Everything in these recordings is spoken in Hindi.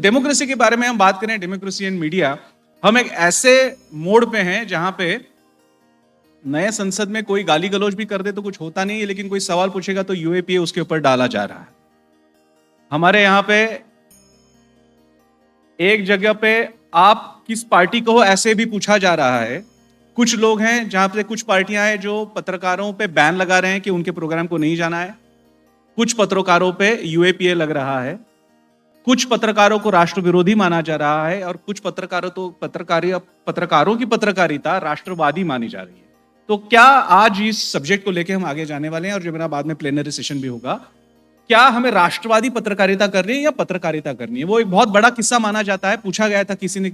डेमोक्रेसी के बारे में हम बात करें, डेमोक्रेसी एंड मीडिया, हम एक ऐसे मोड़ पे हैं जहां पे नए संसद में कोई गाली गलौज भी कर दे तो कुछ होता नहीं है, लेकिन कोई सवाल पूछेगा तो यूएपीए उसके ऊपर डाला जा रहा है। हमारे यहां पे एक जगह पे आप किस पार्टी को हो ऐसे भी पूछा जा रहा है। कुछ लोग हैं जहां पे कुछ पार्टियां हैं जो पत्रकारों पे बैन लगा रहे हैं कि उनके प्रोग्राम को नहीं जाना है। कुछ पत्रकारों पे यूएपीए लग रहा है। कुछ पत्रकारों को राष्ट्र विरोधी माना जा रहा है और कुछ पत्रकारों की पत्रकारिता राष्ट्रवादी मानी जा रही है। तो क्या आज इस सब्जेक्ट को लेके हम आगे जाने वाले हैं और जो मेरा बाद में प्लेनरी सेशन भी होगा, क्या हमें राष्ट्रवादी पत्रकारिता करनी है या पत्रकारिता करनी है? वो एक बहुत बड़ा किस्सा माना जाता है। पूछा गया था किसी ने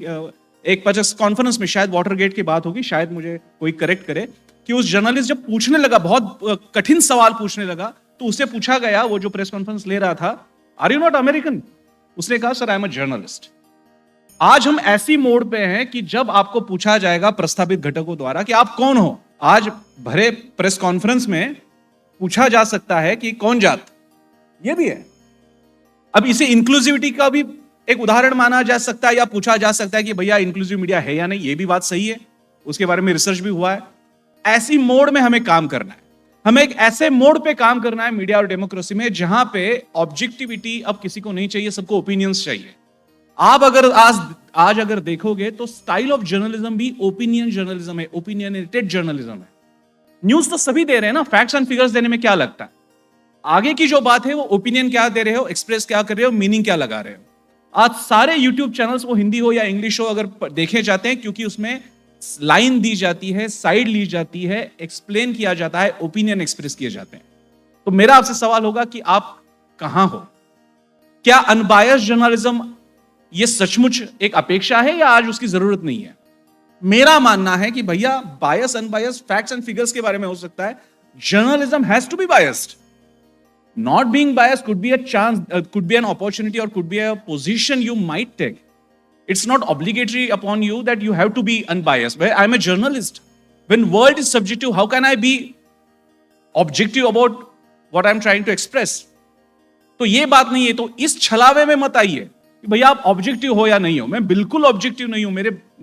एक प्रेस कॉन्फ्रेंस में, शायद वाटरगेट की बात होगी, शायद मुझे कोई करेक्ट करे, कि उस जर्नलिस्ट जब पूछने लगा, बहुत कठिन सवाल पूछने लगा, तो उसे पूछा गया, वो जो प्रेस कॉन्फ्रेंस ले रहा था, आर यू नॉट अमेरिकन? उसने कहा sir I am a journalist. आज हम ऐसी मोड़ पे हैं कि जब आपको पूछा जाएगा प्रस्तावित घटकों द्वारा कि आप कौन हो, आज भरे प्रेस कॉन्फ्रेंस में पूछा जा सकता है कि कौन जात, ये भी है। अब इसे इंक्लूसिविटी का भी एक उदाहरण माना जा सकता है या पूछा जा सकता है कि भैया इंक्लूसिव मीडिया है या नहीं, ये भी बात सही है, उसके बारे में रिसर्च भी हुआ है। ऐसी मोड़ में हमें काम करना है। हमें एक ऐसे मोड़ पे काम करना है मीडिया और डेमोक्रेसी में जहां पे ऑब्जेक्टिविटी अब किसी को नहीं चाहिए, सबको ओपिनियंस चाहिए। आप अगर आज अगर देखोगे तो स्टाइल ऑफ जर्नलिज्म भी ओपिनियन जर्नलिज्म है, ओपिनियनेटेड जर्नलिज्म है। न्यूज तो सभी दे रहे हैं ना, फैक्ट्स एंड फिगर्स देने में क्या लगता है? आगे की जो बात है वो ओपिनियन क्या दे रहे हो, एक्सप्रेस क्या कर रहे हो, मीनिंग क्या लगा रहे हो। आज सारे यूट्यूब चैनल्स, वो हिंदी हो या इंग्लिश हो, अगर देखे जाते हैं क्योंकि उसमें लाइन दी जाती है, साइड ली जाती है, एक्सप्लेन किया जाता है, ओपिनियन एक्सप्रेस किए जाते हैं। तो मेरा आपसे सवाल होगा कि आप कहां हो? क्या अनबायस्ड जर्नलिज्म ये सचमुच एक अपेक्षा है या आज उसकी जरूरत नहीं है? मेरा मानना है कि भैया bias unbiased facts and figures के बारे में हो सकता है, journalism has to be biased. Not being biased could be a chance, could be an opportunity, or could be a position you might take. It's not obligatory upon you that you have to be unbiased. But I'm a journalist. When world is subjective, how can I be objective about what I'm trying to express? तो ये बात नहीं है। तो इस छलावे में मत आइए कि भैया आप ऑब्जेक्टिव हो या नहीं हो। मैं बिल्कुल ऑब्जेक्टिव नहीं हूं।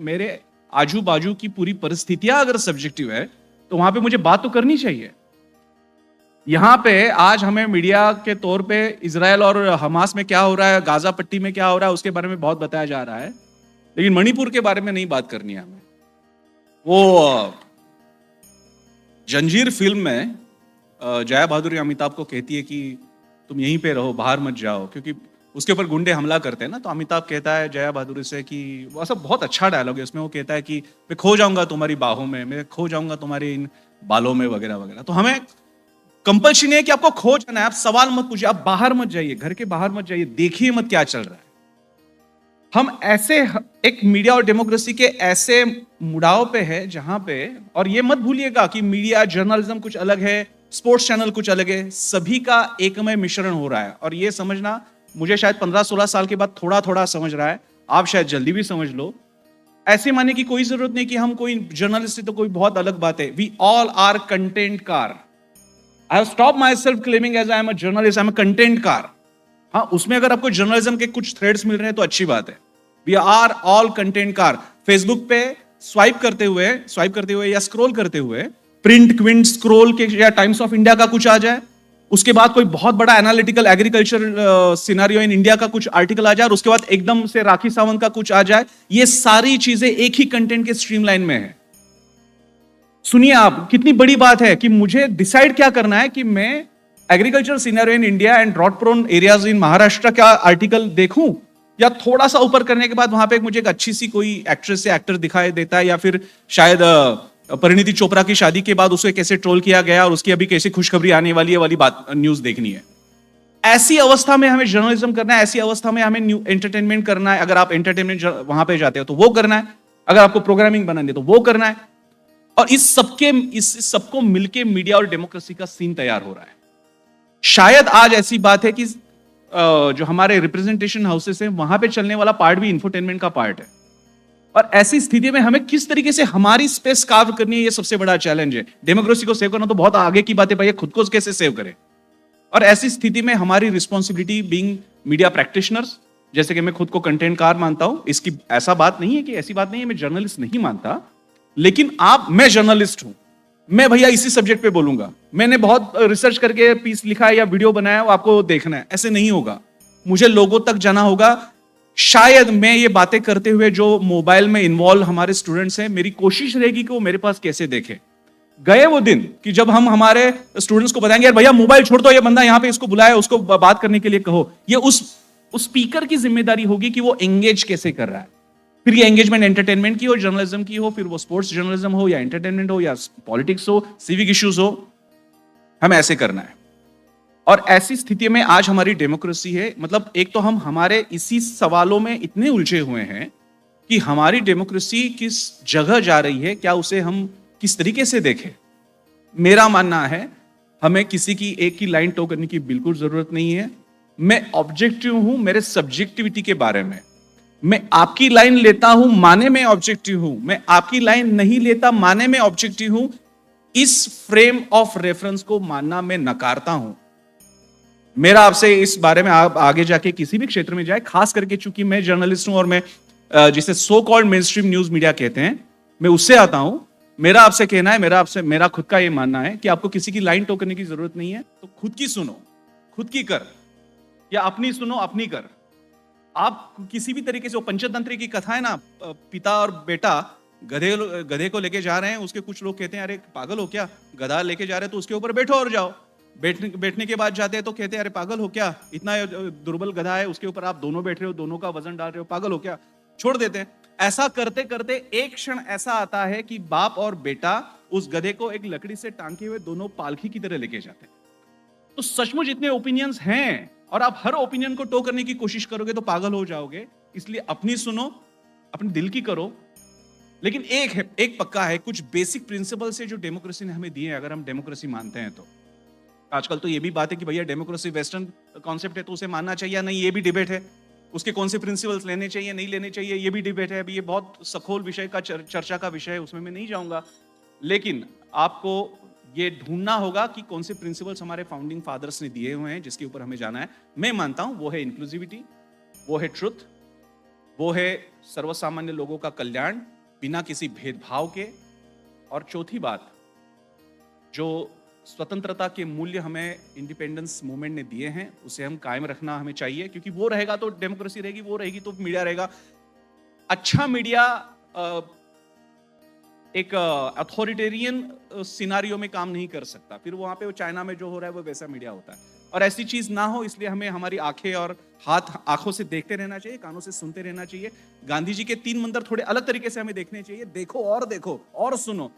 मेरे आजू बाजू की पूरी परिस्थितियां अगर सब्जेक्टिव है तो वहां पे मुझे बात तो करनी चाहिए। यहां पे आज हमें मीडिया के तौर पे इजराइल और हमास में क्या हो रहा है, गाजा पट्टी में क्या हो रहा है, उसके बारे में बहुत बताया जा रहा है, लेकिन मणिपुर के बारे में नहीं बात करनी है हमें। वो जंजीर फिल्म में जया बहादुरी अमिताभ को कहती है कि तुम यहीं पे रहो, बाहर मत जाओ, क्योंकि उसके ऊपर गुंडे हमला करते हैं ना। तो अमिताभ कहता है जया बहादुरी से कि वो ऐसा बहुत अच्छा डायलॉग है उसमें, वो कहता है कि मैं खो जाऊंगा तुम्हारी बाहों में, मैं खो जाऊंगा तुम्हारे इन बालों में, वगैरह वगैरह। तो हमें कंपल्शन है कि आपको खो जाना है, आप सवाल मत पूछिए, आप बाहर मत जाइए, घर के बाहर मत जाइए, देखिए मत क्या चल रहा है। हम ऐसे एक मीडिया और डेमोक्रेसी के ऐसे मुड़ाव पे है जहां पे, और ये मत भूलिएगा कि मीडिया जर्नलिज्म कुछ अलग है, स्पोर्ट्स चैनल कुछ अलग है, सभी का एकमय मिश्रण हो रहा है। और ये समझना, मुझे शायद 15-16 साल के बाद थोड़ा थोड़ा समझ रहा है, आप शायद जल्दी भी समझ लो। ऐसे मानने की कोई जरूरत नहीं कि हम कोई जर्नलिस्ट है तो कोई बहुत अलग बात है। We all are content car. I have stopped myself claiming as I am a journalist, I am a content car. हाँ, उसमें अगर आपको जर्नलिज्म के कुछ थ्रेड्स मिल रहे हैं तो अच्छी बात है। We are all content car. Facebook पे स्वाइप करते हुए या स्क्रॉल करते हुए प्रिंट, क्विंट, स्क्रॉल के या टाइम्स ऑफ इंडिया का कुछ आ जाए, उसके बाद कोई बहुत बड़ा analytical agriculture scenario in India का कुछ आर्टिकल आ जाए, और उसके बाद एकदम से राखी सावंत का कुछ आ जाए। ये सारी चीजें एक ही कंटेंट के स्ट्रीमलाइन में है। सुनिए आप, कितनी बड़ी बात है कि मुझे डिसाइड क्या करना है कि मैं agriculture scenario in India and drought prone areas in Maharashtra का आर्टिकल देखूं, या थोड़ा सा ऊपर करने के बाद वहां पे मुझे एक अच्छी सी कोई एक्ट्रेस या एक्टर दिखाई देता है, या फिर शायद परिणीति चोपड़ा की शादी के बाद उसे कैसे ट्रोल किया गया और उसकी अभी कैसी खुशखबरी आने वाली है वाली बात न्यूज देखनी है। ऐसी अवस्था में हमें जर्नलिज्म करना है, ऐसी अवस्था में हमें एंटरटेनमेंट करना है। अगर आप एंटरटेनमेंट वहां पे जाते हो तो वो करना है, अगर आपको प्रोग्रामिंग बनानी है तो वो करना है। और इस सबको मिलके मीडिया और डेमोक्रेसी का सीन तैयार हो रहा है। शायद आज ऐसी बात है कि जो हमारे रिप्रेजेंटेशन हाउसेस हैं वहां पे चलने वाला पार्ट भी इंफोटेनमेंट का पार्ट है। और ऐसी स्थिति में हमें किस तरीके से हमारी स्पेस कार्व करनी है, ये सबसे बड़ा चैलेंज है। डेमोक्रेसी को सेव करना तो बहुत आगे की बात है, भाई खुद को कैसे सेव करें। और ऐसी स्थिति में हमारी रिस्पॉन्सिबिलिटी बीइंग मीडिया प्रैक्टिशनर्स, जैसे कि मैं खुद को कंटेंटकार मानता हूं, इसकी ऐसा बात नहीं है कि ऐसी बात नहीं है मैं जर्नलिस्ट नहीं मानता, लेकिन मैं जर्नलिस्ट हूं, मैं भैया इसी सब्जेक्ट पे बोलूंगा, मैंने बहुत रिसर्च करके पीस लिखा है या वीडियो बनाया, वो आपको देखना है, ऐसे नहीं होगा। मुझे लोगों तक जाना होगा। शायद मैं ये बातें करते हुए जो मोबाइल में इन्वॉल्व हमारे स्टूडेंट्स हैं, मेरी कोशिश रहेगी कि वो मेरे पास कैसे देखे। गए वो दिन कि जब हम हमारे स्टूडेंट्स को बताएंगे यार भैया मोबाइल छोड़ दो, ये बंदा यहां पे इसको बुलाया, उसको बात करने के लिए कहो। ये उस स्पीकर की जिम्मेदारी होगी कि वो एंगेज कैसे कर रहा है। फिर ये एंगेजमेंट एंटरटेनमेंट की हो, जर्नलिज्म की हो, फिर वो स्पोर्ट्स जर्नलिज्म हो या एंटरटेनमेंट हो या पॉलिटिक्स हो, सिविक इश्यूज हो, हम ऐसे करना है। और ऐसी स्थिति में आज हमारी डेमोक्रेसी है, मतलब एक तो हम हमारे इसी सवालों में इतने उलझे हुए हैं कि हमारी डेमोक्रेसी किस जगह जा रही है, क्या उसे हम किस तरीके से देखें। मेरा मानना है हमें किसी की एक की लाइन टो करने की बिल्कुल जरूरत नहीं है। मैं ऑब्जेक्टिव हूं मेरे सब्जेक्टिविटी के बारे में। मैं आपकी लाइन लेता हूं माने में ऑब्जेक्टिव हूं, मैं आपकी लाइन नहीं लेता माने में ऑब्जेक्टिव हूं। इस फ्रेम ऑफ रेफरेंस को मानना मैं नकारता हूं। मेरा आपसे इस बारे में आप आगे जाके किसी भी क्षेत्र में जाए, खास करके चूंकि मैं जर्नलिस्ट हूं और मैं जिसे so called main stream news media कहते हैं, मैं उससे आता हूं। मेरा आपसे कहना है, मेरा खुद का ये मानना है कि आपको किसी की लाइन टो करने की जरूरत नहीं है। तो खुद की सुनो, खुद की कर, या अपनी सुनो अपनी कर। आप किसी भी तरीके से, वो पंचतंत्र की कथा है ना, पिता और बेटा गधे को लेके जा रहे हैं, उसके कुछ लोग कहते हैं अरे पागल हो क्या, गधा लेके जा रहे हैं तो उसके ऊपर बैठो और जाओ। बैठने के बाद जाते हैं तो कहते हैं अरे पागल हो क्या, इतना दुर्बल गधा है, उसके ऊपर आप दोनों बैठ रहे हो, दोनों का वजन डाल रहे हो, पागल हो क्या, छोड़ देते हैं। ऐसा करते करते एक क्षण ऐसा आता है कि बाप और बेटा उस गधे को एक लकड़ी से टांगे हुए दोनों पालकी की तरह लेके जाते हैं। तो सचमुच इतने ओपिनियंस हैं और आप हर ओपिनियन को टो करने की कोशिश करोगे तो पागल हो जाओगे। इसलिए अपनी सुनो, अपने दिल की करो। लेकिन एक पक्का है, कुछ बेसिक प्रिंसिपल से जो डेमोक्रेसी ने हमें दिए, अगर हम डेमोक्रेसी मानते हैं तो। आजकल तो ये भी बात है कि भैया डेमोक्रेसी वेस्टर्न कॉन्सेप्ट है तो उसे मानना चाहिए या नहीं, ये भी डिबेट है। उसके कौन से प्रिंसिपल्स लेने चाहिए नहीं लेने चाहिए, ये भी डिबेट है। अभी ये बहुत सखोल विषय का चर्चा का विषय है, उसमें मैं नहीं जाऊंगा। लेकिन आपको ये ढूंढना होगा कि कौन से प्रिंसिपल्स हमारे फाउंडिंग फादर्स ने दिए हुए हैं जिसके ऊपर हमें जाना है। मैं मानता हूं वो है इंक्लूसिविटी, वो है ट्रुथ, वो है सर्वसामान्य लोगों का कल्याण बिना किसी भेदभाव के। और चौथी बात, जो स्वतंत्रता के मूल्य हमें इंडिपेंडेंस मूवमेंट ने दिए हैं, उसे हम कायम रखना हमें चाहिए, क्योंकि वो रहेगा तो डेमोक्रेसी रहेगी, वो रहेगी तो मीडिया रहेगा। अच्छा मीडिया एक अथॉरिटेरियन सिनारियो में काम नहीं कर सकता, फिर वहां पे वो चाइना में जो हो रहा है वो वैसा मीडिया होता है। और ऐसी चीज ना हो, इसलिए हमें हमारी आंखें और हाथ, आंखों से देखते रहना चाहिए, कानों से सुनते रहना चाहिए। गांधी जी के 3 मंत्र थोड़े अलग तरीके से हमें देखने चाहिए। देखो और सुनो,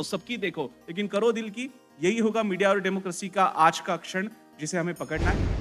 सबकी देखो, लेकिन करो दिल की। यही होगा मीडिया और डेमोक्रेसी का आज का क्षण, जिसे हमें पकड़ना है।